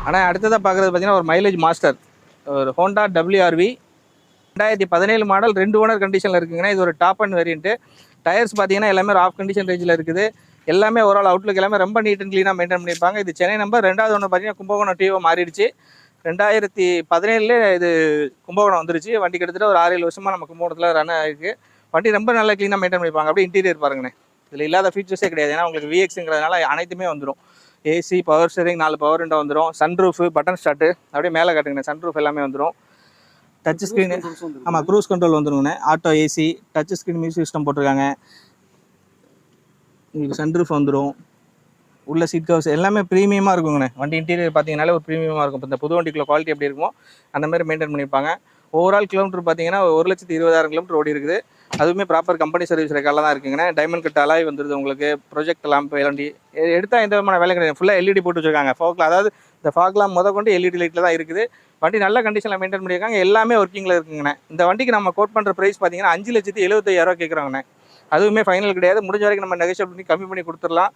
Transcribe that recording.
ஆனால் அடுத்ததாக பார்க்குறது பார்த்தீங்கன்னா ஒரு மைலேஜ் மாஸ்டர், ஒரு ஹோண்டா WRV 2017 மாடல், 2 ஓனர் கண்டிஷனில் இருக்குங்கண்ணா. இது ஒரு டாப் அண்ட் வேரியன்ட்டு. டயர்ஸ் பார்த்தீங்கன்னா எல்லாமே ஒரு ஆஃப் கண்டிஷன் ரேஞ்சில் இருக்குது. எல்லாமே ஓவரால் அவுட்லுக் எல்லாமே ரொம்ப நீட் அண்ட் க்ளீனாக மெயின்டைன் பண்ணியிருப்பாங்க. இது சென்னை நம்பர். 2வது ஒன்று பார்த்தீங்கன்னா கும்பகோணம் டிஓ மாறிடுச்சு. 2017 இது கும்பகோணம் வந்துருச்சு. வண்டி கிட்டத்தட்ட ஒரு 6-7 வருஷமாக நம்ம கும்பகோணத்தில் ரன் ஆகிருக்கு. வண்டி ரொம்ப நல்லா க்ளீனாக மெயின்டைன் பண்ணியிருப்பாங்க. அப்படியே இன்டீரியர் பாருங்கண்ணே, இதில் இல்லாத ஃபீச்சர்ஸே கிடையாது. ஏன்னா உங்களுக்கு VXங்கிறதுனால அனைத்துமே வந்துடும். AC, power steering, 4 power window வந்துடும். சன்ரூஃபு, பட்டன் ஸ்டார்ட்டு, அப்படியே மேலே காட்டுங்கண்ணே. சன்ரூஃப் எல்லாமே வந்துடும். டச் ஸ்க்ரீனு, ஆமாம் க்ரூஸ் கண்ட்ரோல் வந்துருங்கண்ணே. Auto AC, touch screen, music system போட்டிருக்காங்க. உங்களுக்கு சன்ரூஃப் வந்துடும். உள்ள சீட் கவர்ஸ் எல்லாமே ப்ரீமியமாக இருக்குங்கண்ணே. வண்டி இன்டீரியர் பார்த்தீங்கன்னாலே ஒரு ப்ரீமியமாக இருக்கும். இப்போ இந்த புது வண்டிக்குள்ள குவாலிட்டி எப்படி இருக்குமோ அந்த மாதிரி மெயின்டைன் பண்ணியிருப்பாங்க. ஓவரால் கிலோமீட்டர் பார்த்தீங்கன்னா 1,20,000 கிலோமீட்டர் ஓடி இருக்குது. அதுவுமே ப்ராப்பர் கம்பெனி சர்வீஸ் ரெக்கார்டில் தான் இருக்குங்கண்ணே. டைமண்ட் கட் அலாய் வந்துடுது உங்களுக்கு. ப்ரொஜெக்ட் லேம்ப் வண்டி எடுத்தால் எந்த விதமான வேலை கிடையாது. ஃபுல்லாக LED போட்டு வச்சுருக்காங்க. ஃபாக்ல, அதாவது இந்த ஃபாக்லாம் கொண்டு LED லைட்டில் தான் இருக்குது. வண்டி நல்ல கண்டிஷனில் மெயின்டைன் பண்ணியிருக்காங்க. எல்லாமே ஒர்க்கிங்கில் இருக்குங்கண்ணே. இந்த வண்டிக்கு நம்ம கோட் பண்ணுற ப்ரைஸ் பார்த்தீங்கன்னா 5,75,000 கேட்குறாங்கண்ணே. அதுவுமே ஃபைனல் கிடையாது. முடிஞ்ச வரைக்கும் நம்ம நெகோஷியேட் பண்ணி கம்மி பண்ணி கொடுத்துடலாம்.